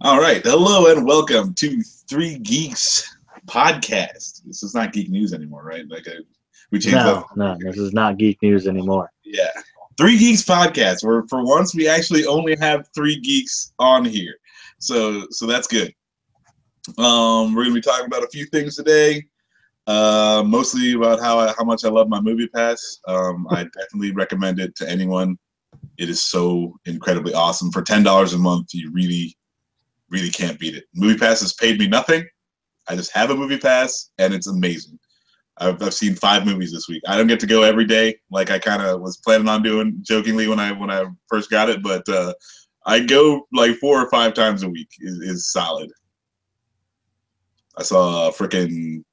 All right. Hello and welcome to Three Geeks podcast. This is not geek news anymore, right? We changed that. No, this is not geek news anymore. Yeah. Three Geeks podcast, where for once we actually only have three geeks on here. So that's good. We're going to be talking about a few things today. Mostly about how much I love my movie pass. I definitely recommend it to anyone. It is so incredibly awesome. For $10 a month, you really can't beat it. Movie Pass has paid me nothing. I just have a Movie Pass, and it's amazing. I've seen 5 movies this week. I don't get to go every day like I kind of was planning on doing jokingly when I first got it, but I go like 4 or 5 times a week is solid. I saw freaking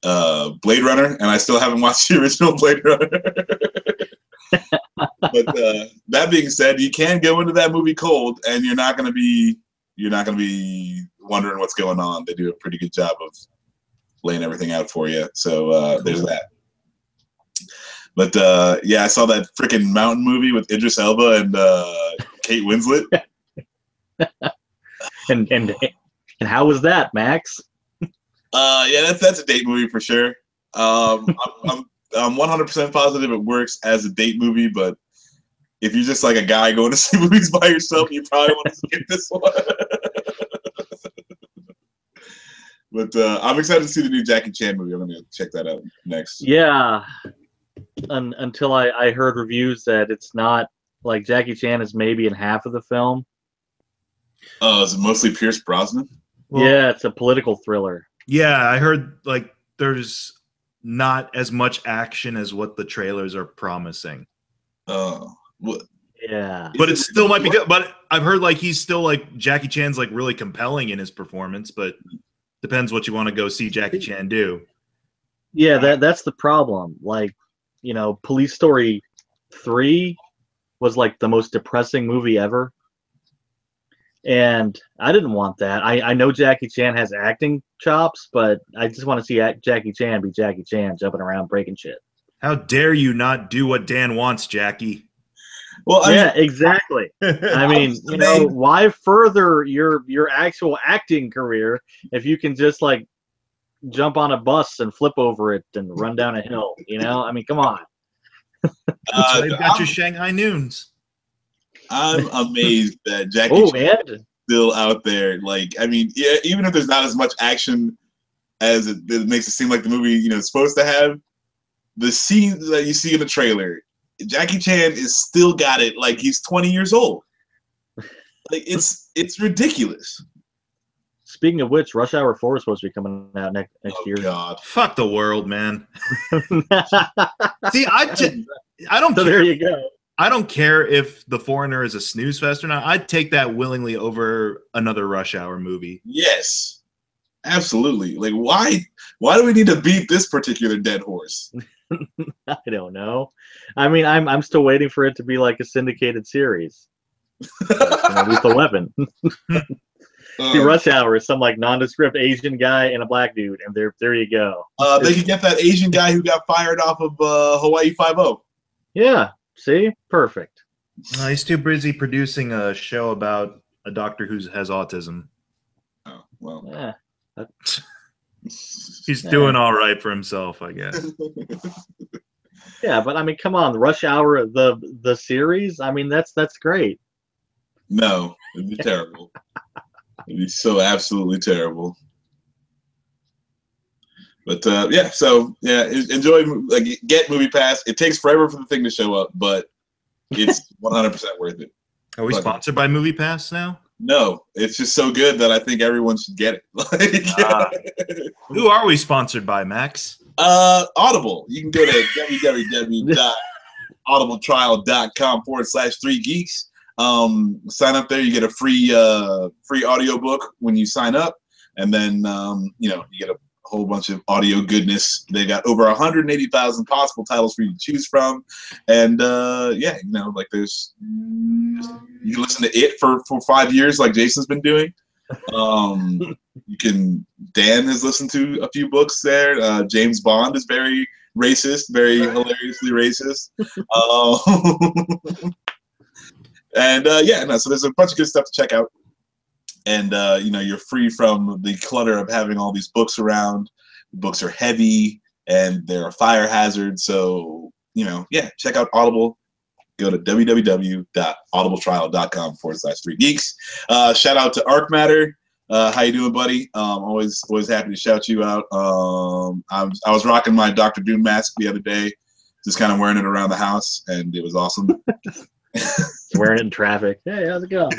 Blade Runner, and I still haven't watched the original Blade Runner. But that being said, you can go into that movie cold, and you're not gonna be wondering what's going on. They do a pretty good job of laying everything out for you. So there's that. But yeah, I saw that freaking mountain movie with Idris Elba and Kate Winslet. and how was that, Max? Yeah, that's a date movie for sure. I'm 100% positive it works as a date movie, but if you're just like a guy going to see movies by yourself, you probably want to skip this one. But I'm excited to see the new Jackie Chan movie. I'm going to check that out next. Yeah, until I heard reviews that it's not, like, Jackie Chan is maybe in half of the film. Oh, is it mostly Pierce Brosnan? Well, yeah, it's a political thriller. Yeah, I heard like there's not as much action as what the trailers are promising. Oh. What? Yeah, but it still might be good. But I've heard like he's still like Jackie Chan's like really compelling in his performance, but depends what you want to go see Jackie Chan do. Yeah, that's the problem. Like, you know, Police Story 3 was like the most depressing movie ever, and I didn't want that. I know Jackie Chan has acting chops, but I just want to see Jackie Chan be Jackie Chan, jumping around breaking shit. How dare you not do what Dan wants, Jackie? Well, yeah, exactly. I mean, you know, why further your actual acting career if you can just like jump on a bus and flip over it and run down a hill? You know, I mean, come on. You've got your Shanghai Noons. I'm amazed that Jackie Chan is still out there. Like, I mean, yeah, even if there's not as much action as it makes it seem like the movie, you know, is supposed to have, the scenes that you see in the trailer, Jackie Chan is still got it like he's 20 years old. Like, it's ridiculous. Speaking of which, Rush Hour 4 is supposed to be coming out next year. God. Fuck the world, man. See, I don't so care. There you go. I don't care if The Foreigner is a snooze fest or not. I'd take that willingly over another Rush Hour movie. Yes, absolutely. Like, why do we need to beat this particular dead horse? I don't know. I mean, I'm still waiting for it to be like a syndicated series. Lethal Weapon. See, Rush Hour is some like nondescript Asian guy and a black dude, and there you go. They could get that Asian guy who got fired off of Hawaii Five-0. Yeah. See, perfect. He's too busy producing a show about a doctor who has autism. Oh well. Yeah. He's doing all right for himself, I guess. Yeah, but I mean, come on, Rush Hour, the series. I mean, that's great. No, it'd be terrible. It'd be so absolutely terrible. But yeah, so yeah, enjoy. Like, get Movie Pass. It takes forever for the thing to show up, but it's 100% worth it. Are we sponsored by Movie Pass now? No, it's just so good that I think everyone should get it. Who are we sponsored by, Max? Audible. You can go to www.audibletrial.com/3geeks. Sign up there. You get a free audiobook when you sign up, and then you know, you get a whole bunch of audio goodness. They got over 180,000 possible titles for you to choose from, and yeah, you know, like there's, you can listen to it for 5 years, like Jason's been doing. Dan has listened to a few books there. James Bond is very racist, very hilariously racist. And yeah, no, so there's a bunch of good stuff to check out. and you know, you're free from the clutter of having all these books around. The books are heavy and they're a fire hazard. So, you know, yeah, check out Audible. Go to www.audibletrial.com/3geeks. Shout out to Arcmatter. How you doing, buddy? Always happy to shout you out. I was rocking my Dr. Doom mask the other day, just kind of wearing it around the house, and it was awesome. Wearing it in traffic. Hey, how's it going?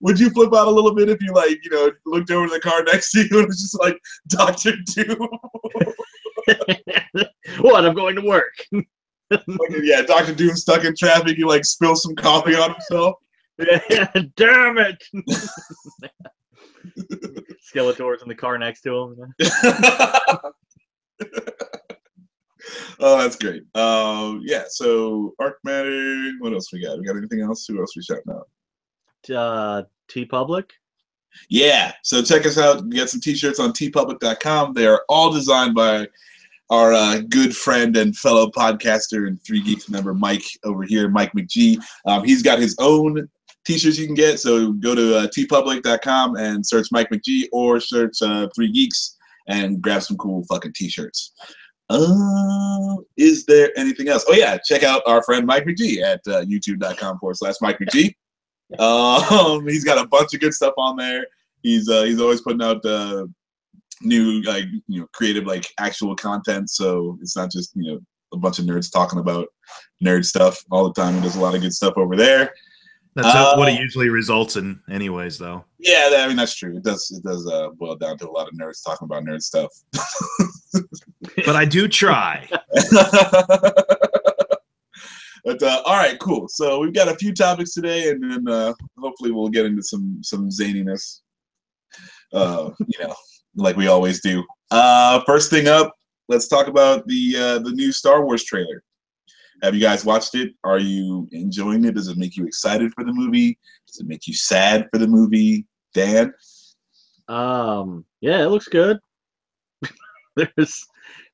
Would you flip out a little bit if you, like, you know, looked over the car next to you and it was just like Dr. Doom? What? I'm going to work. Yeah, Dr. Doom stuck in traffic. He like spilled some coffee on himself. Damn it! Skeletor's in the car next to him. Oh, that's great. Yeah, so Arcmatter. What else we got? We got anything else? Who else we shouting out? TeePublic. Yeah, so check us out. We got some T-shirts on teepublic.com. They are all designed by our good friend and fellow podcaster and 3Geeks member, Mike over here, Mike McG. He's got his own T-shirts you can get. So go to teepublic.com and search Mike McG or search 3Geeks and grab some cool fucking T-shirts. Is there anything else? Oh yeah, check out our friend Mike McG at youtube.com/Mike McG. He's got a bunch of good stuff on there. He's always putting out new, like, you know, creative, like, actual content. So it's not just, you know, a bunch of nerds talking about nerd stuff all the time. He does a lot of good stuff over there. That's what it usually results in, anyways, though. Yeah, I mean, that's true. It does boil down to a lot of nerds talking about nerd stuff. But I do try. But all right, cool. So we've got a few topics today, and then hopefully we'll get into some zaniness. You know, like we always do. First thing up, let's talk about the new Star Wars trailer. Have you guys watched it? Are you enjoying it? Does it make you excited for the movie? Does it make you sad for the movie? Dan? Yeah, it looks good. There's a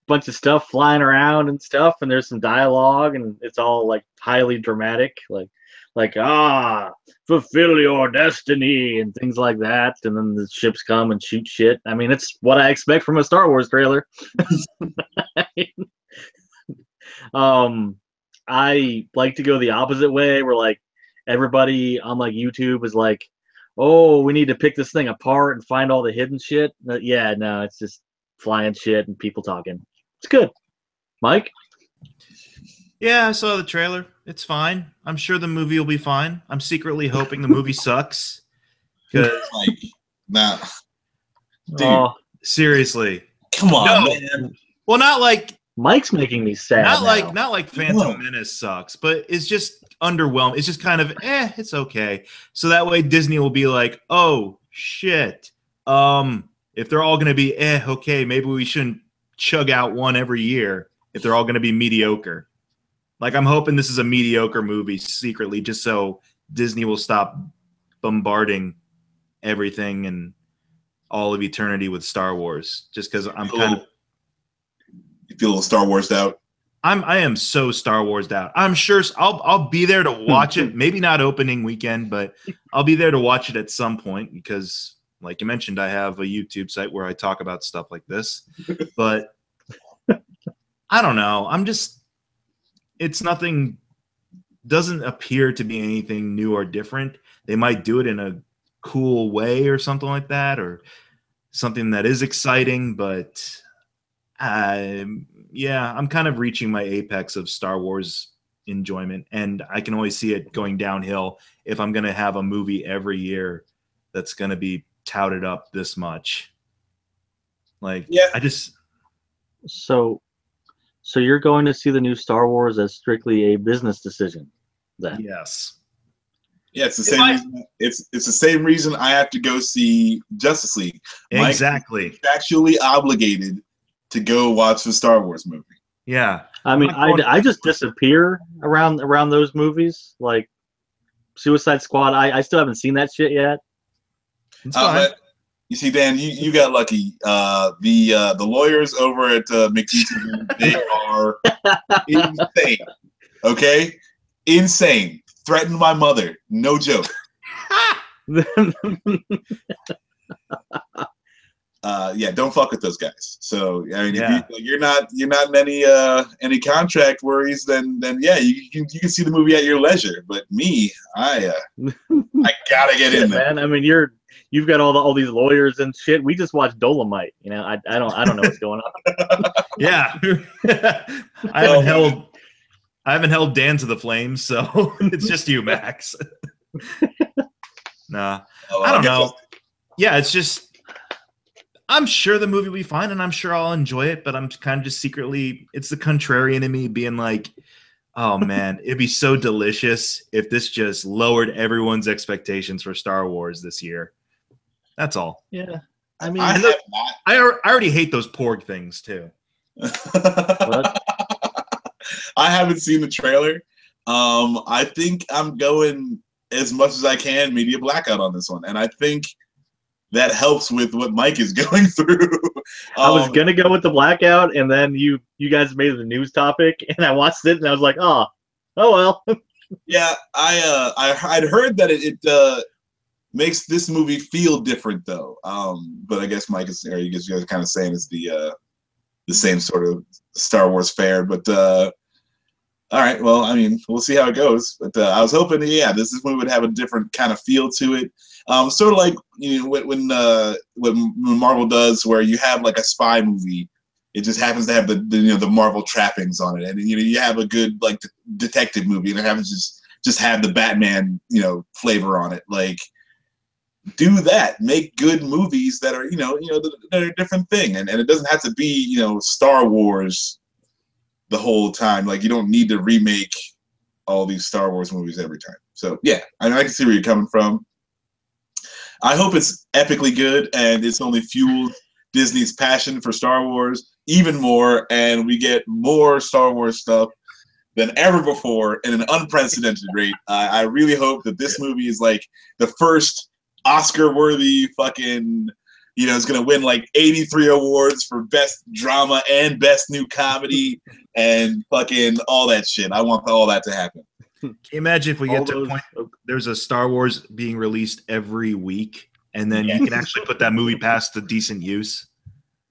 bunch of stuff flying around and stuff, and there's some dialogue, and it's all like highly dramatic, like fulfill your destiny and things like that. And then the ships come and shoot shit. I mean, it's what I expect from a Star Wars trailer. I like to go the opposite way, where like everybody on like YouTube is like, oh, we need to pick this thing apart and find all the hidden shit. Yeah, no, it's just flying shit and people talking. It's good. Mike? Yeah, I saw the trailer. It's fine. I'm sure the movie will be fine. I'm secretly hoping the movie sucks. Because, like, nah. Dude, seriously. Come on, no. Man. Well, not like Mike's making me sad. Not like Phantom Menace sucks, but it's just underwhelming. It's just kind of it's okay. So that way Disney will be like, oh shit. If they're all gonna be okay, maybe we shouldn't chug out one every year if they're all gonna be mediocre. Like, I'm hoping this is a mediocre movie secretly, just so Disney will stop bombarding everything and all of eternity with Star Wars. Just because I'm kind of. You feel a little Star Warsed out? I am so Star Warsed out. I'm sure I'll be there to watch it. Maybe not opening weekend, but I'll be there to watch it at some point because, like you mentioned, I have a YouTube site where I talk about stuff like this. But I don't know. It's nothing. Doesn't appear to be anything new or different. They might do it in a cool way or something like that, or something that is exciting, but. Yeah, I'm kind of reaching my apex of Star Wars enjoyment, and I can always see it going downhill if I'm going to have a movie every year that's going to be touted up this much. Like, yeah, I just. So you're going to see the new Star Wars as strictly a business decision, then? Yes. Yeah, it's the same reason. It's the same reason I have to go see Justice League. Exactly. Mike is actually obligated to go watch the Star Wars movie. Yeah. I mean, I just disappear around those movies. Like Suicide Squad, I still haven't seen that shit yet. But you see, Dan, you got lucky. The lawyers over at McGTV, they are insane. Okay? Insane. Threatened my mother. No joke. Yeah, don't fuck with those guys. So I mean, Yeah. if you're not in any contract worries, then yeah, you can see the movie at your leisure. But me, I gotta get in there, man. I mean, you've got all these lawyers and shit. We just watched Dolomite. You know, I don't know what's going on. Yeah. I haven't held Dan to the flames, so it's just you, Max. Nah. I don't know. Yeah, it's just I'm sure the movie will be fine, and I'm sure I'll enjoy it, but I'm kind of just secretly, it's the contrarian in me being like, oh, man, it'd be so delicious if this just lowered everyone's expectations for Star Wars this year. That's all. Yeah. I mean, I already hate those Porg things, too. What? I haven't seen the trailer. I think I'm going as much as I can media blackout on this one, and I think that helps with what Mike is going through. I was gonna go with the blackout, and then you guys made it a news topic, and I watched it, and I was like, oh well. Yeah, I'd heard that it makes this movie feel different though. But I guess Mike is, or you guys are kind of saying it's the same sort of Star Wars fare. But all right, well, I mean, we'll see how it goes. But I was hoping, yeah, this movie would have a different kind of feel to it. Sort of like, you know, when Marvel does, where you have like a spy movie, it just happens to have the Marvel trappings on it, and you have a good like detective movie, and it happens to just have the Batman flavor on it. Like, do that, make good movies that are that are a different thing, and it doesn't have to be Star Wars the whole time. Like, you don't need to remake all these Star Wars movies every time. So yeah, I can see where you're coming from. I hope it's epically good, and it's only fueled Disney's passion for Star Wars even more, and we get more Star Wars stuff than ever before in an unprecedented rate. I really hope that this movie is like the first Oscar-worthy fucking, it's going to win like 83 awards for best drama and best new comedy and fucking all that shit. I want all that to happen. Can you imagine if we get to a point there's a Star Wars being released every week, and then you can actually put that movie past the decent use?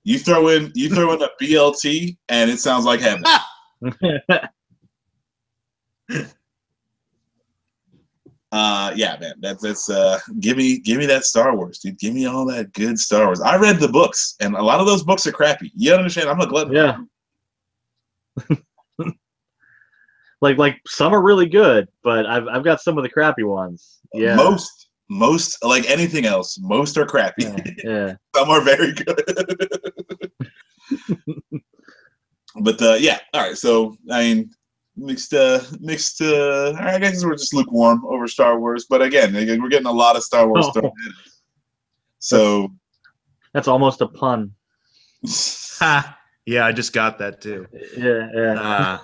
You throw in a BLT, and it sounds like heaven. Yeah, man. That's give me that Star Wars, dude. Give me all that good Star Wars. I read the books, and a lot of those books are crappy. You understand? I'm a glutton. Yeah. Like some are really good, but I've got some of the crappy ones. Yeah. Most like anything else, most are crappy. Yeah. Some are very good. But yeah, all right. So I mean, mixed. I guess we're just lukewarm over Star Wars. But again, we're getting a lot of Star Wars stuff. So that's almost a pun. Ha! Yeah, I just got that too. Yeah.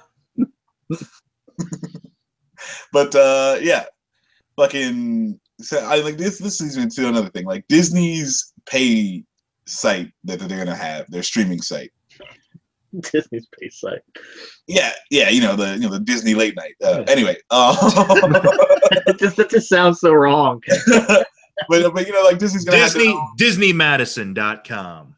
But yeah, fucking. So I like this. This is into another thing. Like Disney's pay site that they're gonna have, their streaming site. Disney's pay site. Yeah. The Disney late night. Anyway, that just sounds so wrong. but like Disney's gonna have DisneyMadison.com.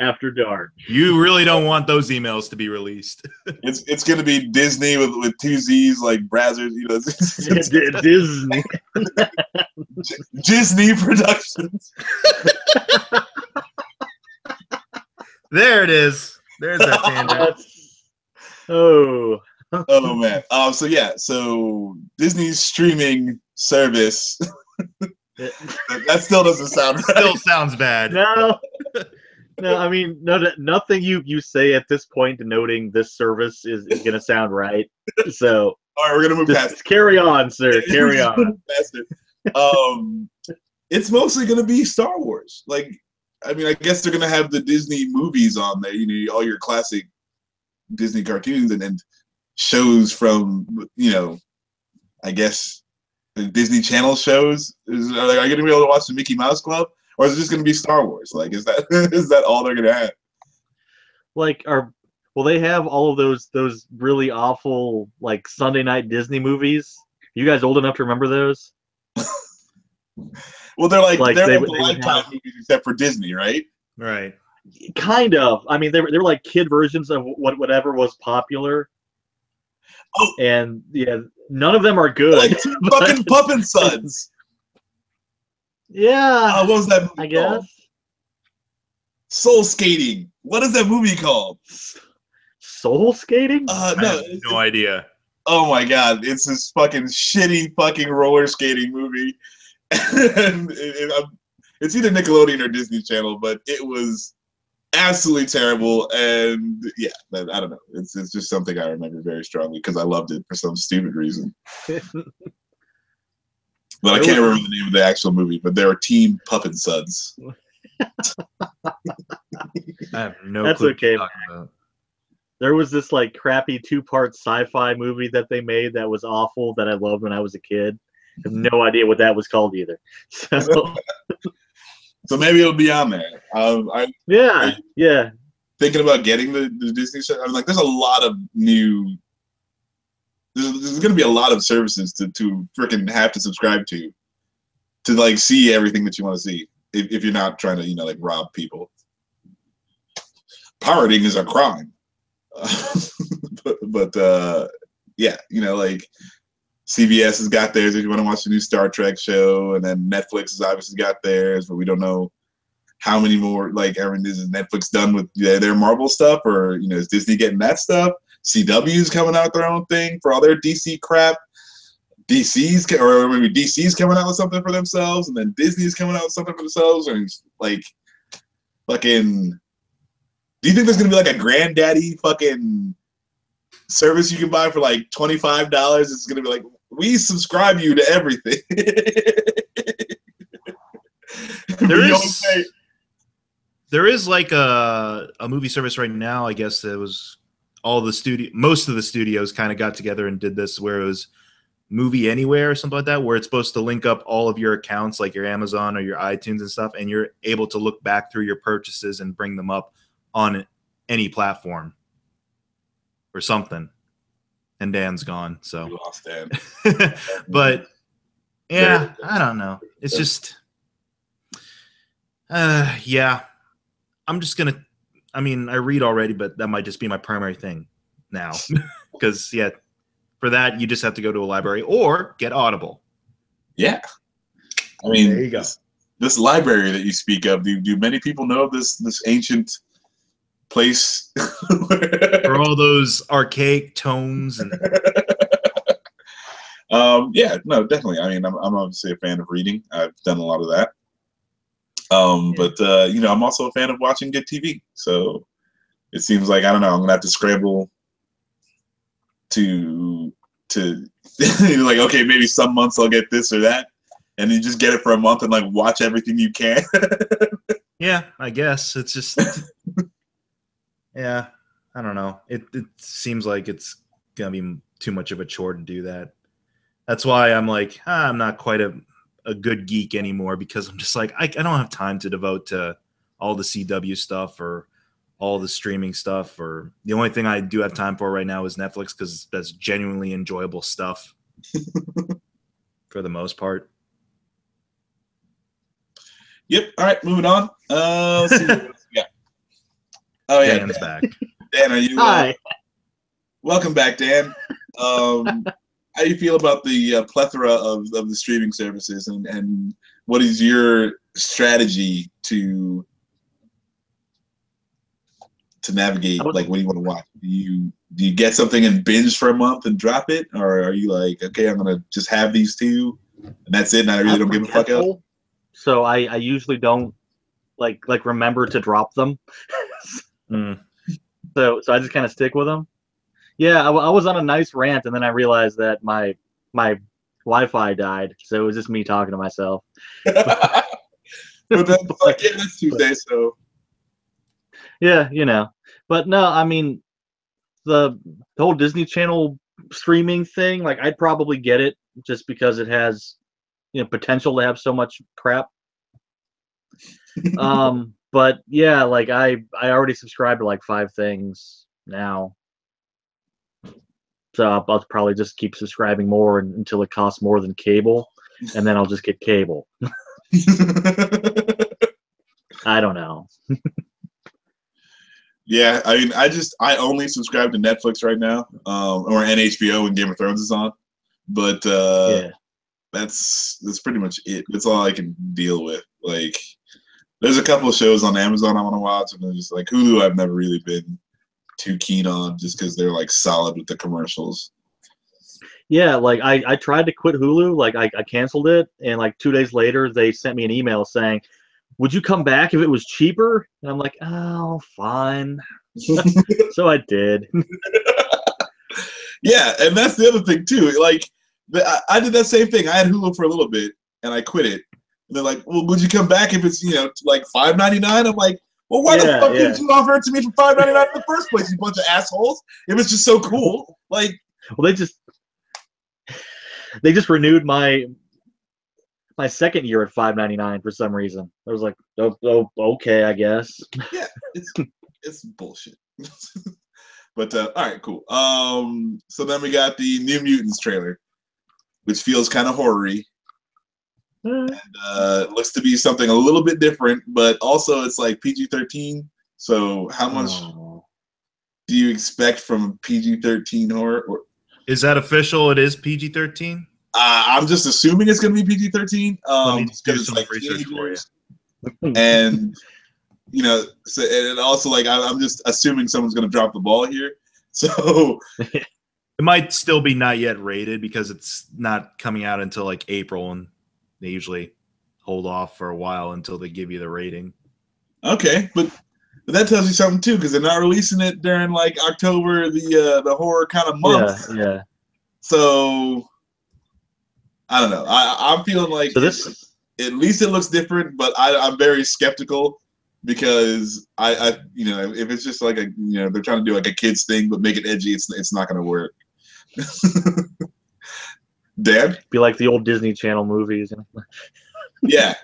After dark. You really don't want those emails to be released. It's gonna be Disney with two Z's, like Brazzers. Disney. Disney Productions. There it is. There's that tangent. Oh man. So Disney's streaming service. That still doesn't sound right. Still sounds bad. No, I mean, nothing you say at this point denoting this service is going to sound right. So, all right, we're gonna move past. Just carry on, sir. Carry on. It's mostly gonna be Star Wars. Like, I mean, I guess they're gonna have the Disney movies on there. All your classic Disney cartoons and shows from I guess the Disney Channel shows. Are you gonna be able to watch the Mickey Mouse Club? Or is it just going to be Star Wars? Like, is that all they're going to have? Like, will they have all of those really awful like Sunday night Disney movies? You guys old enough to remember those? Well, they're like Like they're they like would the they would Lifetime have movies except for Disney, right? Right. kind of. I mean, they were like kid versions of whatever was popular, Oh, and yeah, none of them are they're good. like two but- fucking Puppet Suds. yeah, What was that movie I called? guess. Soul Skating. What is that movie called? Soul skating? I No. have no idea. Oh my god, it's this fucking shitty fucking roller skating movie, and it's either Nickelodeon or Disney Channel, but it was absolutely terrible. And yeah, I don't know. It's just something I remember very strongly because I loved it for some stupid reason. But I can't remember the name of the actual movie. But they were Team Puppet Suds. I have no That's clue what okay. you're talking about. There was this like crappy 2-part sci-fi movie that they made that was awful that I loved when I was a kid. I have no idea what that was called either. So So maybe it'll be on there. yeah. Thinking about getting the Disney show. I'm like, there's a lot of new. There's going to be a lot of services to freaking have to subscribe to like see everything that you want to see if you're not trying to like rob people. Pirating is a crime. but yeah, like CBS has got theirs if you want to watch the new Star Trek show, and then Netflix has obviously got theirs, but we don't know how many more. Like, I mean, is Netflix done with their Marvel stuff, or is Disney getting that stuff? CW's coming out with their own thing for all their DC crap. Or maybe DC's coming out with something for themselves, and then Disney's coming out with something for themselves, and like fucking. Do you think there's gonna be like a granddaddy fucking service you can buy for like $25? It's gonna be like, we subscribe you to everything. There is like a movie service right now. I guess it was most of the studios kind of got together and did this, where it was Movie Anywhere or something like that, where it's supposed to link up all of your accounts, like your Amazon or your iTunes and stuff, and you're able to look back through your purchases and bring them up on any platform or something. And Dan's gone, so we lost Dan. But yeah, I don't know. It's just yeah. I'm just gonna. I mean, I read already, but that might just be my primary thing now. Because yeah, for that you just have to go to a library or get Audible. Yeah, I mean, there you go. This library that you speak of, do many people know of this ancient place for all those archaic tones and yeah, no, definitely. I mean, I'm obviously a fan of reading. I've done a lot of that. But I'm also a fan of watching good TV. So it seems like, I don't know, I'm gonna have to scramble to like, okay, maybe some months I'll get this or that, and you just get it for a month and like watch everything you can. Yeah, I guess it's just yeah, I don't know. It seems like it's gonna be too much of a chore to do that. That's why I'm like, I'm not quite a good geek anymore, because I'm just like, I don't have time to devote to all the CW stuff or all the streaming stuff. Or the only thing I do have time for right now is Netflix, because that's genuinely enjoyable stuff for the most part. Yep. All right, moving on. Let's see what else we got. Oh yeah, Dan's back. Dan, are you? Hi. Welcome back, Dan. How do you feel about the plethora of the streaming services, and what is your strategy to navigate? Like, what do you want to watch? Do you get something and binge for a month and drop it, or are you like, okay, I'm gonna just have these two and that's it, and I really don't give a fuck else? So I usually don't like remember to drop them. So I just kind of stick with them. Yeah, I was on a nice rant, and then I realized that my Wi-Fi died, so it was just me talking to myself. But that's like, yeah, that's Tuesday, so yeah, But no, I mean, the whole Disney Channel streaming thing, like, I'd probably get it just because it has potential to have so much crap. But yeah, like I already subscribe to like 5 things now. So I'll probably just keep subscribing more until it costs more than cable. and then I'll just get cable. I don't know. Yeah, I mean, I only subscribe to Netflix right now, or HBO when Game of Thrones is on. But Yeah. that's pretty much it. That's all I can deal with. Like, there's a couple of shows on Amazon I want to watch, and then just like Hulu, I've never really been too keen on, just because they're like solid with the commercials. Yeah, like I tried to quit Hulu, like I canceled it, and like 2 days later they sent me an email saying, "Would you come back if it was cheaper?" And I'm like, "Oh, fine." So I did. Yeah, and that's the other thing too. Like, I did that same thing. I had Hulu for a little bit, and I quit it. And they're like, "Well, would you come back if it's like $5.99?" I'm like, "Well, why the fuck didn't you offer it to me for $5.99 in the first place, you bunch of assholes? It was just so cool." Like, well, they just renewed my second year at $5.99 for some reason. I was like, oh, okay, I guess. Yeah, it's bullshit. But all right, cool. So then we got the New Mutants trailer, which feels kind of horror-y. And looks to be something a little bit different, but also it's like PG-13. So how much do you expect from PG-13 horror? Is that official? It is PG-13? I'm just assuming it's going to be PG-13. Let me do it's some like research for you. And so, and also like I'm just assuming someone's going to drop the ball here. So it might still be not yet rated because it's not coming out until like April, and they usually hold off for a while until they give you the rating. Okay, but that tells you something too, because they're not releasing it during like October, the horror kind of month. Yeah. So I don't know. I'm feeling like so this. At least it looks different, but I'm very skeptical because I if it's just like they're trying to do like a kids thing but make it edgy, it's not going to work. Dad? Be like the old Disney Channel movies. Yeah.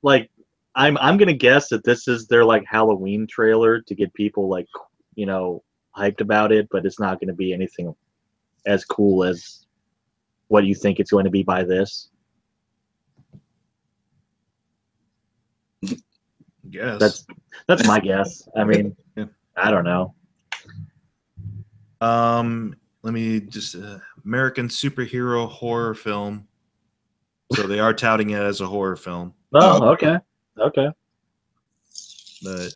Like I'm gonna guess that this is their like Halloween trailer to get people like hyped about it, but it's not going to be anything as cool as what you think it's going to be by this. Yes. That's my guess. I mean, yeah. I don't know. Let me just American superhero horror film. So they are touting it as a horror film. Oh, okay. But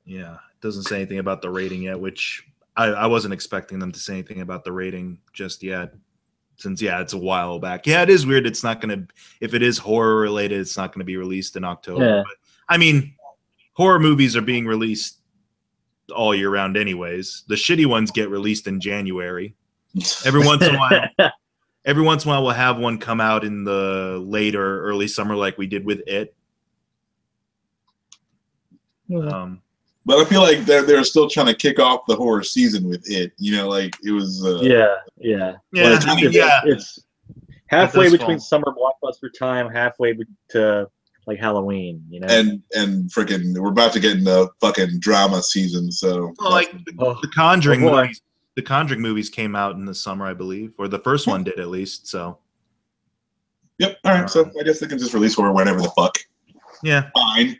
yeah, it doesn't say anything about the rating yet, which I wasn't expecting them to say anything about the rating just yet. Since it's a while back. Yeah, it is weird. It's not gonna, if it is horror related, it's not gonna be released in October. Yeah. But I mean, horror movies are being released all year round anyways. The shitty ones get released in January. Every once in a while we'll have one come out in the late or early summer like we did with It. But I feel like they're still trying to kick off the horror season with It. Like it was Yeah. It's halfway between summer blockbuster time, halfway to like Halloween, And freaking, we're about to get in the fucking drama season, so the Conjuring movies. The Conjuring movies came out in the summer, I believe, or the first one did at least. So, yep. All right. So I guess they can just release horror whenever the fuck. Yeah. Fine.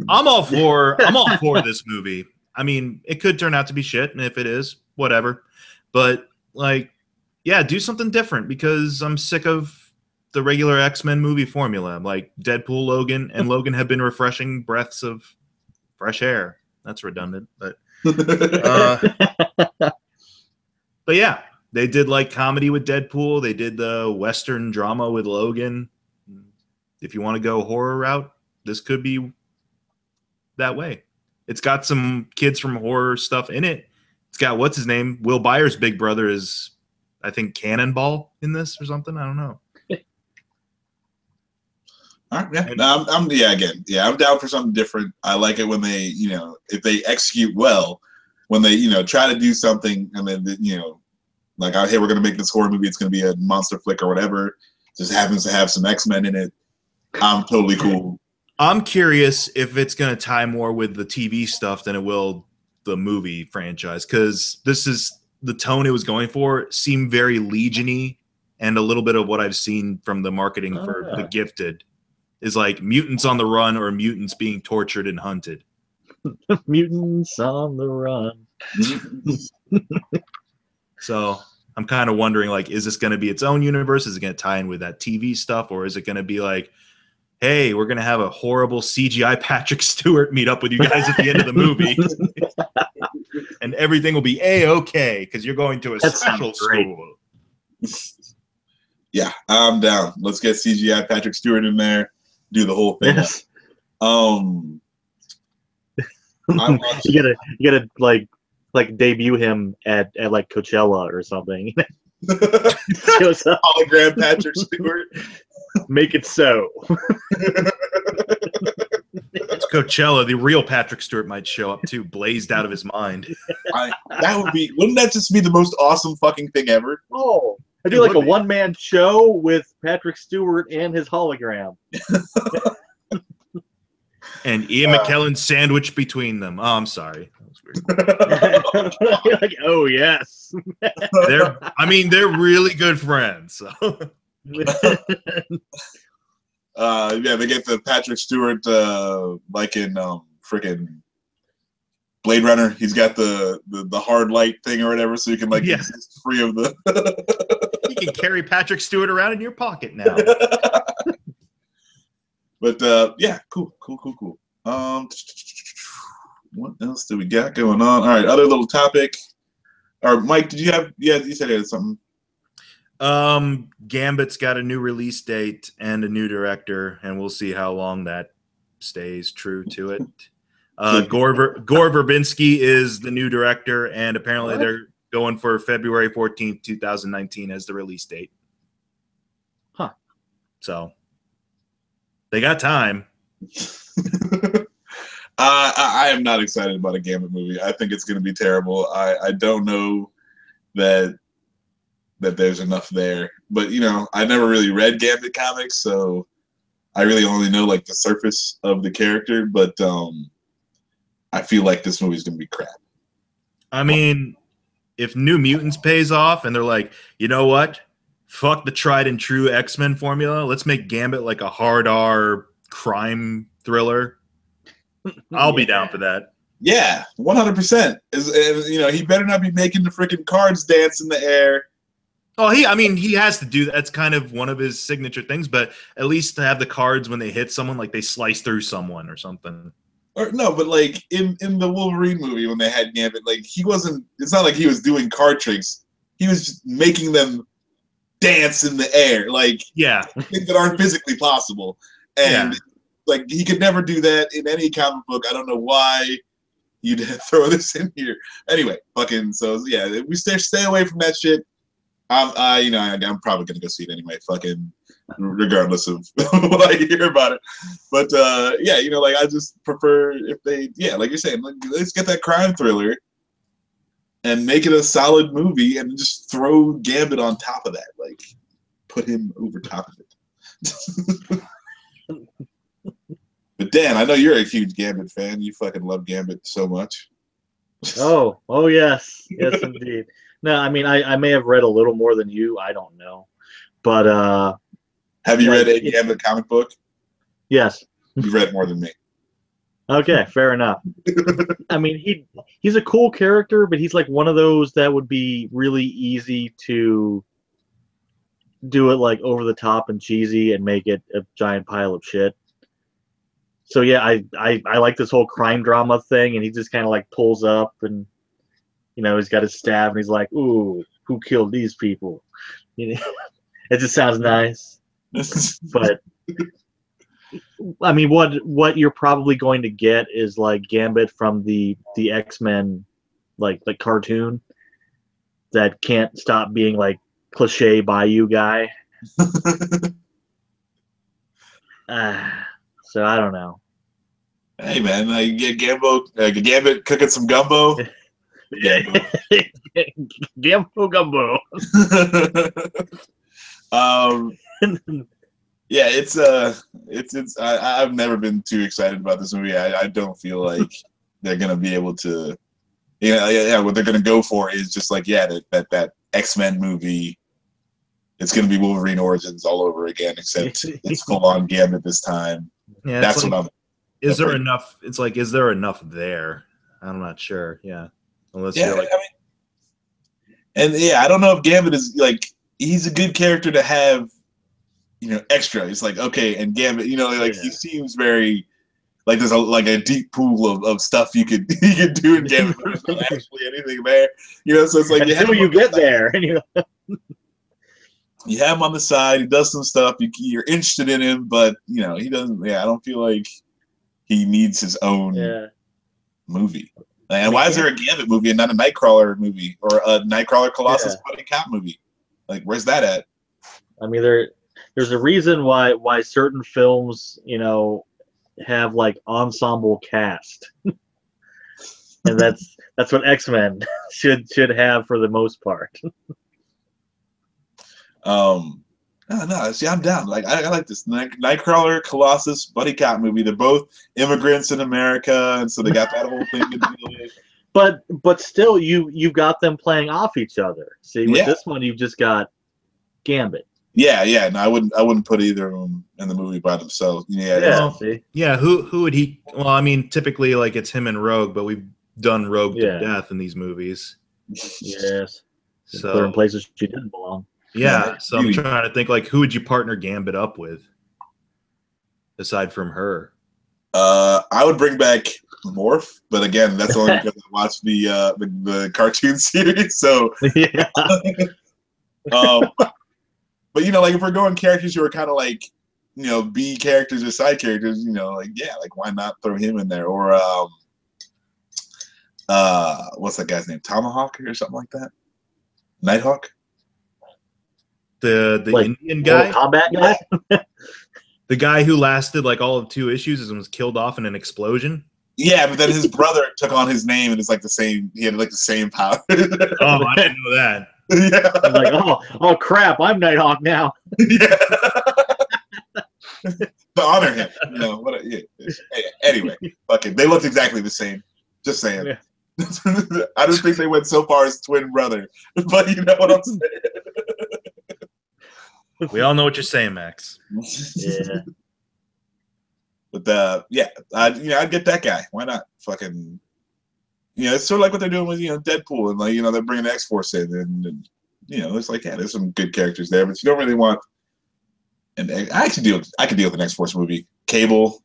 I'm all for this movie. I mean, it could turn out to be shit, and if it is, whatever. But like, yeah, do something different because I'm sick of the regular X-Men movie formula. Like Deadpool, Logan, and Logan have been refreshing breaths of fresh air. That's redundant, but but yeah, they did like comedy with Deadpool. They did the Western drama with Logan. If you want to go horror route, this could be that way. It's got some kids from horror stuff in it. It's got, what's his name? Will Byers' big brother is, I think, Cannonball in this or something. I don't know. All right, yeah. I'm down for something different. I like it when they, if they execute well, when they, try to do something and then, like, hey, we're going to make this horror movie. It's going to be a monster flick or whatever. Just happens to have some X-Men in it. I'm totally cool. I'm curious if it's going to tie more with the TV stuff than it will the movie franchise, because this is the tone it was going for. Seemed very Legion-y and a little bit of what I've seen from the marketing for The Gifted is like mutants on the run or mutants being tortured and hunted. Mutants on the run. So I'm kind of wondering, like, is this going to be its own universe? Is it going to tie in with that TV stuff? Or is it going to be like, hey, we're going to have a horrible CGI Patrick Stewart meet up with you guys at the end of the movie. And everything will be A-okay because you're going to a special school. Yeah, I'm down. Let's get CGI Patrick Stewart in there. Do the whole thing. Yes. You gotta like debut him at like Coachella or something. Hologram Patrick Stewart. Make it so. It's Coachella. The real Patrick Stewart might show up too, blazed out of his mind. Wouldn't that just be the most awesome fucking thing ever? Oh, I do like a one-man show with Patrick Stewart and his hologram. And Ian McKellen sandwiched between them. Oh, I'm sorry. That was weird. Like, oh yes. They're really good friends. So. Yeah, they get the Patrick Stewart like in freaking Blade Runner. He's got the hard light thing or whatever, so you can like exist free of the. You can carry Patrick Stewart around in your pocket now. But yeah, cool. What else do we got going on? All right, other little topic. Or Mike, did you have? Yeah, you said you had something. Gambit's got a new release date and a new director, and we'll see how long that stays true to it. Gore Verbinski is the new director, and apparently they're going for February 14th, 2019 as the release date. Huh. So they got time. I am not excited about a Gambit movie. I think it's going to be terrible. I don't know that there's enough there. But, you know, I never really read Gambit comics, so I really only know, like, the surface of the character. But I feel like this movie's going to be crap. I mean, if New Mutants pays off and they're like, you know what? Fuck the tried and true X-Men formula. Let's make Gambit like a hard R crime thriller. I'll be down for that. Yeah, 100%. You know, he better not be making the freaking cards dance in the air. Oh, he has to do that. That's kind of one of his signature things, but at least to have the cards when they hit someone, like they slice through someone or something. Or no, but like in the Wolverine movie when they had Gambit, like it's not like he was doing card tricks. He was just making them dance in the air, like things that aren't physically possible. And like he could never do that in any comic book. I don't know why you'd throw this in here. Anyway, so yeah, we stay away from that shit. I'm probably gonna go see it anyway, fucking regardless of what I hear about it. But yeah, you know, like I just prefer if they, like you're saying, like, let's get that crime thriller and make it a solid movie, and just throw Gambit on top of that, like put him over top of it. But Dan, I know you're a huge Gambit fan. You fucking love Gambit so much. Oh yes, yes indeed. No, I mean I may have read a little more than you. I don't know, but have you read a Gambit comic book? Yes, you've read more than me. Okay, fair enough. I mean he's a cool character, but he's like one of those that would be really easy to do it like over the top and cheesy and make it a giant pile of shit. So yeah, I like this whole crime drama thing, and he just kind of like pulls up and, you know, he's got his staff and he's like, ooh, who killed these people? You know, it just sounds nice. But I mean, what you're probably going to get is like Gambit from the X-Men like cartoon that can't stop being like cliche Bayou guy. So I don't know. Hey man, you get Gambit cooking some gumbo. Gumbo gumbo. Yeah, it's I've never been too excited about this movie. I don't feel like they're gonna be able to, what they're gonna go for is just like that X-Men movie it's going to be Wolverine Origins all over again, except it's full on Gambit this time. Yeah, That's like, what I'm. Is there enough? It's like, is there enough there? I'm not sure. Yeah, unless you're like, and yeah, I don't know if Gambit is like, he's a good character to have, extra. It's like, okay, and Gambit, like he seems very like there's a deep pool of stuff you could do in Gambit, but there's not actually anything there. So it's like until you get there, and you have him on the side. He does some stuff. You're interested in him, but he doesn't. Yeah, I don't feel like he needs his own movie. And why is there a Gambit movie and not a Nightcrawler movie or a Nightcrawler Colossus buddy cop movie? Like, where's that at? I mean, there's a reason why certain films, have like ensemble cast, and that's what X-Men should have for the most part. No, see, I'm down. Like, I like this Nightcrawler Colossus buddy cop movie. They're both immigrants in America, and so they got that whole thing to deal with. But still, you've got them playing off each other. See, with this one, you've just got Gambit. Yeah. No, I wouldn't put either of them in the movie by themselves. Who would he? Well, I mean, typically, like, it's him and Rogue, but we've done Rogue to death in these movies. Yes. So they're in places she didn't belong. Yeah, so I'm trying to think, like, who would you partner Gambit up with, aside from her? I would bring back Morph, but again, that's only because I watched the cartoon series. So, but like if we're going characters who are kind of like B characters or side characters, like why not throw him in there? Or what's that guy's name? Tomahawk or something like that? Nighthawk. The like, Indian guy, combat guy, the guy who lasted like all of 2 issues and was killed off in an explosion. Yeah, but then his brother took on his name and it's like the same. He had like the same power. Oh, I didn't know that. Yeah, I'm like, oh crap, I'm Nighthawk now. Yeah, to honor him. Anyway, fucking, they looked exactly the same. Just saying. Yeah. I don't think they went so far as twin brother, but you know what I'm saying. We all know what you're saying, Max. Yeah. But I'd get that guy. Why not? Fucking, it's sort of like what they're doing with Deadpool, and like they're bringing the X-Force in, and it's like there's some good characters there, but you don't really want. And I could deal with an X-Force movie. Cable,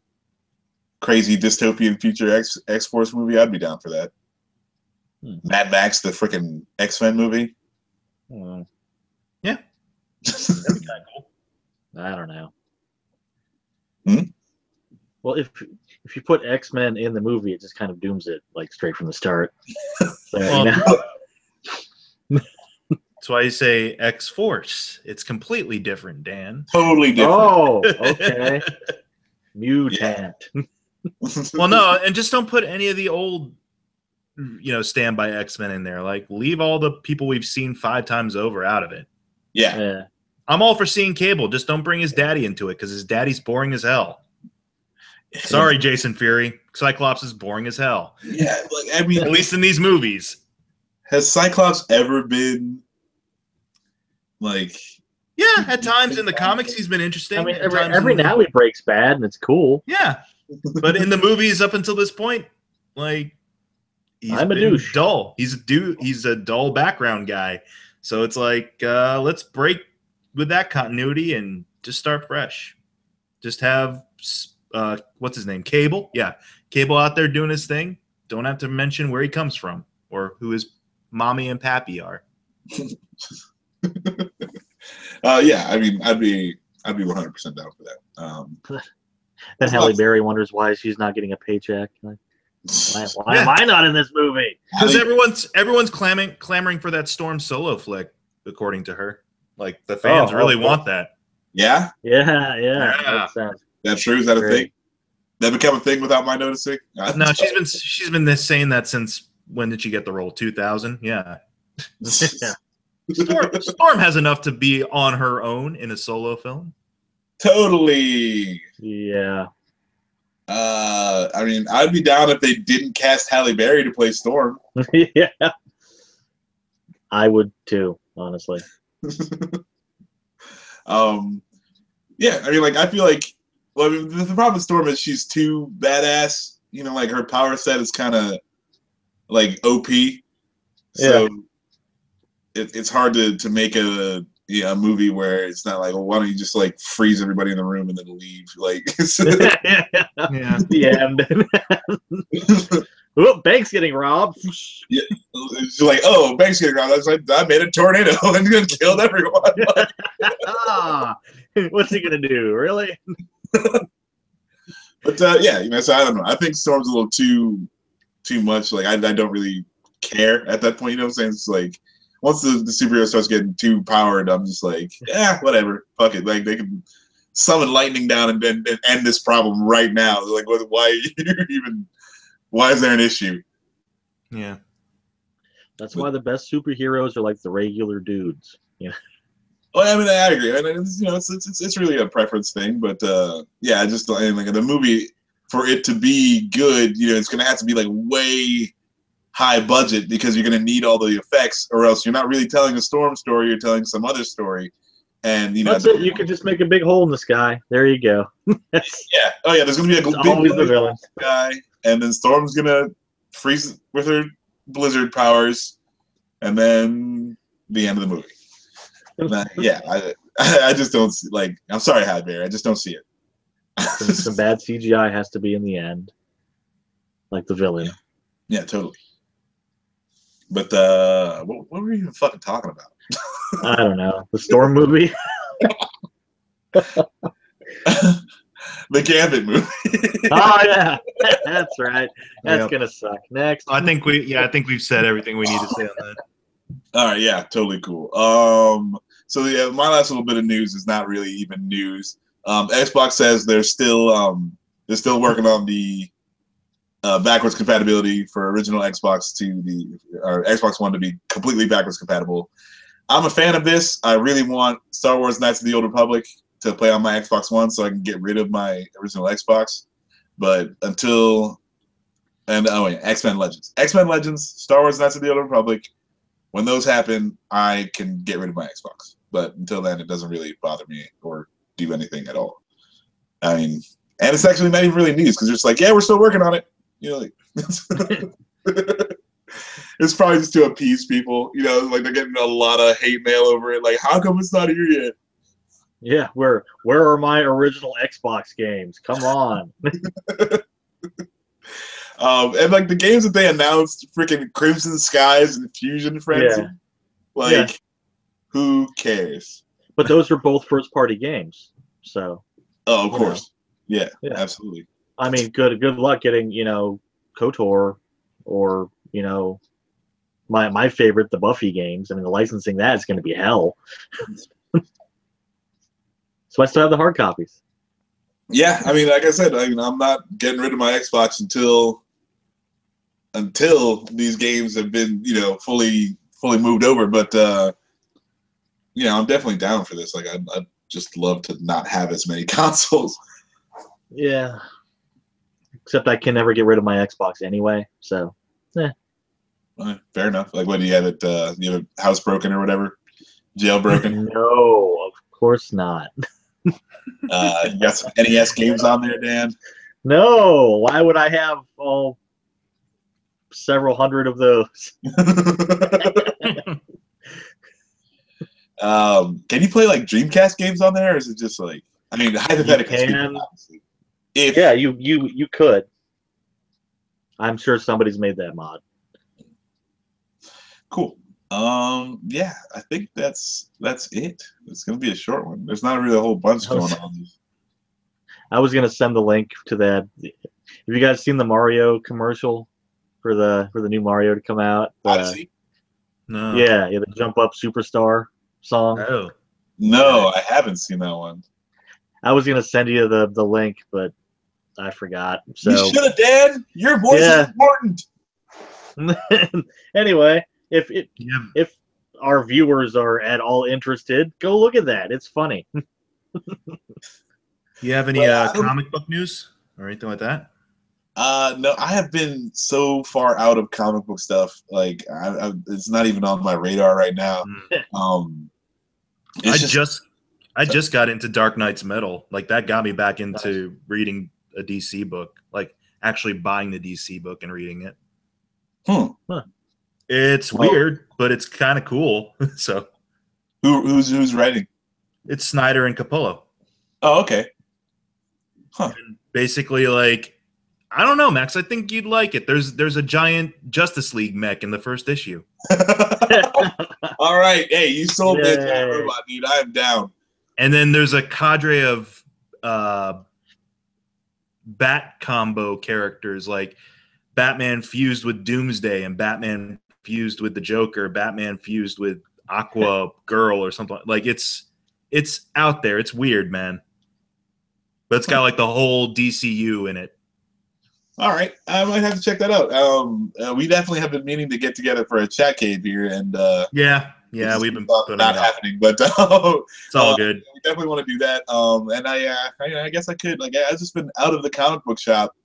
crazy dystopian future X-Force movie. I'd be down for that. Mad Max, the freaking X-Men movie. Yeah. That'd be kind of cool. I don't know. Well, if you put X-Men in the movie, it just kind of dooms it like straight from the start. So, that's why you say X-Force. It's completely different, Dan. Totally different. Oh, okay. Mutant. Well, no, and just don't put any of the old, standby X-Men in there. Like, leave all the people we've seen 5 times over out of it. Yeah. I'm all for seeing Cable. Just don't bring his daddy into it because his daddy's boring as hell. Sorry, Jason Furie. Cyclops is boring as hell. Yeah, at least in these movies. Has Cyclops ever been like? Yeah, at times in the comics he's been interesting. I mean, every now he breaks bad and it's cool. Yeah, but in the movies up until this point, like, I'm a douche. Dull. He's a dull background guy. So it's like, let's break with that continuity and just start fresh. Just have what's his name? Cable. Yeah, Cable out there doing his thing. Don't have to mention where he comes from or who his mommy and pappy are. Yeah, I mean, I'd be 100% down for that. Then Halle Berry wonders why she's not getting a paycheck. Like, why am I not in this movie? Because everyone's clamoring for that Storm solo flick, according to her. Like, the fans really want that. Yeah. Yeah. That's true. Is that a thing? That become a thing without my noticing? No, she's been saying that since when did she get the role? 2000. Yeah. Storm has enough to be on her own in a solo film. Totally. Yeah. I mean, I'd be down if they didn't cast Halle Berry to play Storm. Yeah. I would too, honestly. Yeah, I mean, like, I feel like, well, I mean, the problem with Storm is she's too badass. You know, like, her power set is kind of, like, OP. So it's hard to make a movie where it's not like, well, why don't you just, like, freeze everybody in the room and then leave? Like, yeah. And then, oh, bank's getting robbed. Yeah, it's like, oh, bank's getting robbed. That's like, I made a tornado and killed everyone. What's he gonna do? Really? But yeah, you know, so I don't know. I think Storm's a little too much. Like, I don't really care at that point. You know what I'm saying? It's like, once the superhero starts getting too powered, I'm just like, yeah, whatever, fuck it. Like, they can summon lightning down and end this problem right now. Like, why even? Why is there an issue? Yeah, that's why the best superheroes are like the regular dudes. You know. Well, I mean, I agree. I mean, it's really a preference thing, but yeah, I just like the movie, for it to be good, you know, it's gonna have to be like way high budget because you're gonna need all the effects, or else you're not really telling a Storm story. You're telling some other story, and you know, that's it. You could just make a big hole in the sky. There you go. Yeah. Oh yeah. There's gonna be a big always the villain guy, and then Storm's gonna freeze with her blizzard powers, and then the end of the movie. Yeah, I just don't see, like, I'm sorry, Hadbear, I just don't see it. Some bad CGI has to be in the end, like the villain. Yeah, totally. But what were we even fucking talking about? I don't know. The Storm movie. The Gambit movie. Oh yeah, that's right. That's gonna suck. Next. I think we've said everything we need to say on that. All right, yeah, totally cool. So yeah, my last little bit of news is not really even news. Xbox says they're still working on the backwards compatibility for original Xbox to Xbox One to be completely backwards compatible. I'm a fan of this. I really want Star Wars Knights of the Old Republic to play on my Xbox One so I can get rid of my original Xbox. But X-Men Legends, Star Wars Knights of the Old Republic. When those happen, I can get rid of my Xbox. But until then, it doesn't really bother me or do anything at all. I mean, and it's actually not even really news because it's like, yeah, we're still working on it. You know, like, it's probably just to appease people. You know, like they're getting a lot of hate mail over it. Like, how come it's not here yet? Yeah, where are my original Xbox games? Come on. And like the games that they announced, freaking Crimson Skies and Fusion Frenzy, who cares? But those are both first-party games, so. Oh, of course. Yeah, absolutely. I mean, good luck getting, you know, KOTOR or, you know, my favorite, the Buffy games. I mean, the licensing that is going to be hell. So I still have the hard copies. Yeah, I mean, like I said, I'm not getting rid of my Xbox until these games have been, you know, fully moved over. But you know, I'm definitely down for this. Like, I'd just love to not have as many consoles. Yeah. Except I can never get rid of my Xbox anyway. So, fair enough. Like, what do you have it? You have it housebroken or whatever? Jailbroken? No, of course not. You got some NES games on there, Dan? No. Why would I have several hundred of those? Can you play like Dreamcast games on there, or is it just like, I mean, hypothetically speaking, obviously. Yeah, you could. I'm sure somebody's made that mod. Cool. Yeah, I think that's it. It's gonna be a short one. There's not really a whole bunch going on. I was gonna send the link to that. Have you guys seen the Mario commercial for the new Mario to come out? Odyssey? No. Yeah, the Jump Up Superstar song. Oh. No, I haven't seen that one. I was gonna send you the link, but I forgot. So you should have, Dad. Your voice is important. Anyway, if our viewers are at all interested, go look at that. It's funny. You have any comic book news or anything like that? No, I have been so far out of comic book stuff. Like, it's not even on my radar right now. I just I just got into Dark Knight's Metal. Like that got me back into reading a DC book, like actually buying the DC book and reading it. Huh. It's weird, but it's kind of cool. So who's writing? It's Snyder and Capullo. Oh, okay. Huh. And basically, like, I don't know, Max. I think you'd like it. There's a giant Justice League mech in the first issue. All right. Hey, you sold that giant robot, dude. I am down. And then there's a cadre of Bat combo characters, like Batman fused with Doomsday and Batman fused with the Joker, Batman fused with Aqua Girl or something. Like it's out there. It's weird, man. But it's got like the whole DCU in it. All right, I might have to check that out. We definitely have been meaning to get together for a chat cave here, and yeah, we've been not happening, but it's all good. We definitely want to do that. And I guess I could. Like, I've just been out of the comic book shop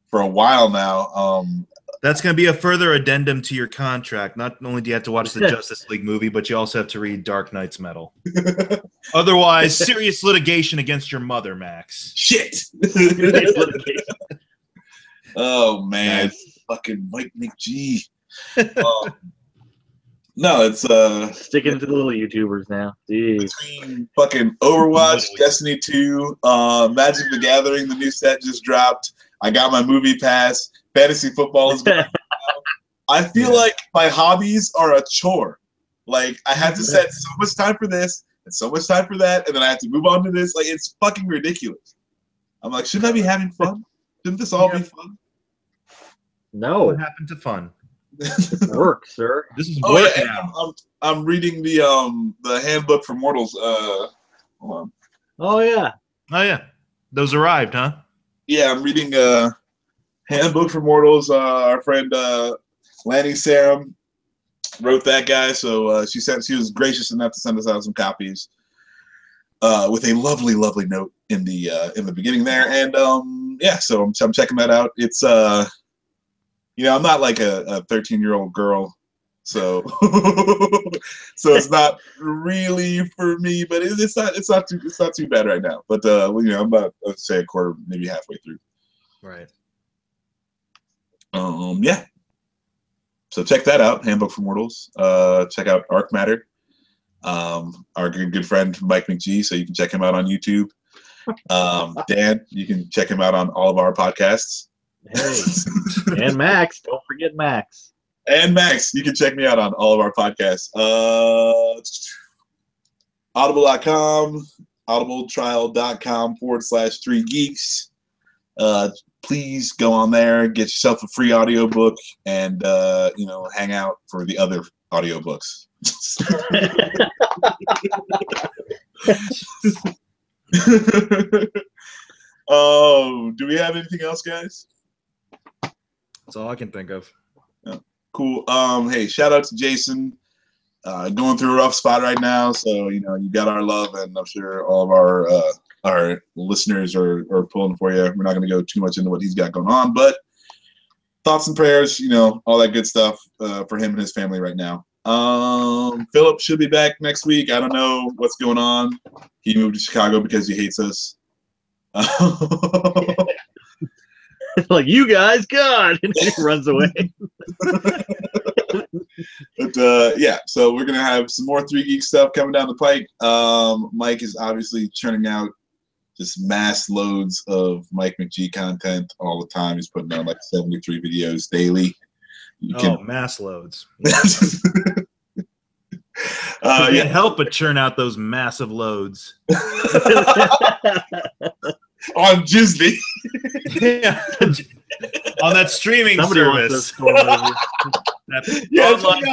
for a while now. That's going to be a further addendum to your contract. Not only do you have to watch the Justice League movie, but you also have to read Dark Knight's Metal. Otherwise, serious litigation against your mother, Max. Shit. Oh man, nice. Fucking Mike McG. No, it's sticking to the little YouTubers now. Jeez. Between fucking Overwatch, Destiny 2, Magic the Gathering, the new set just dropped. I got my movie pass. Fantasy football is going on. I feel like my hobbies are a chore. Like I have to set so much time for this and so much time for that, and then I have to move on to this. Like it's fucking ridiculous. I'm like, shouldn't I be having fun? Shouldn't this all be fun? No. What happened to fun? Work, sir. This is work now. I'm reading the handbook for mortals. Hold on. Oh yeah. Those arrived, huh? Yeah, I'm reading handbook for mortals. Our friend Lanny Sarum wrote that guy, so she was gracious enough to send us out some copies with a lovely note in the beginning there, and so I'm checking that out. It's I'm not like a 13-year-old girl, so so it's not really for me, but it's not too bad right now. But I'm about, let's say, a quarter, maybe halfway through. Right. Yeah. So check that out, Handbook for Mortals. Check out Arcmatter, our good friend Mike McG. So you can check him out on YouTube. Dan, you can check him out on all of our podcasts. Hey, and Max, don't forget Max. And Max, you can check me out on all of our podcasts. Audible.com, audibletrial.com/3geeks. Please go on there, get yourself a free audiobook, and hang out for the other audiobooks. Oh, do we have anything else, guys? That's all I can think of. Yeah. Cool. Hey, shout out to Jason. Going through a rough spot right now, so you got our love, and I'm sure all of our listeners are pulling for you. We're not going to go too much into what he's got going on, but thoughts and prayers, all that good stuff for him and his family right now. Philip should be back next week. I don't know what's going on. He moved to Chicago because he hates us. Like, you guys, God, and he runs away. But so we're gonna have some more 3 Geek stuff coming down the pike. Mike is obviously churning out just mass loads of Mike McG content all the time. He's putting out like 73 videos daily. Mass loads. You can't help but churn out those massive loads. On Disney. Yeah. On that streaming service. Online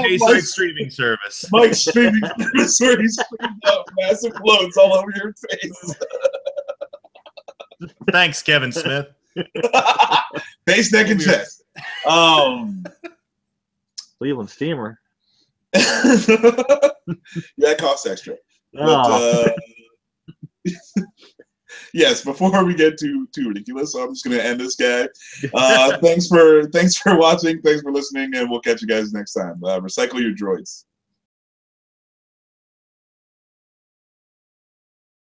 pay streaming service. Mike's streaming service where he's streaming out massive loads all over your face. Thanks, Kevin Smith. Face, neck, and chest. Cleveland Steamer. That costs extra. But, yes, before we get too ridiculous, I'm just gonna end this guy. Thanks for watching, thanks for listening, and we'll catch you guys next time. Recycle your droids.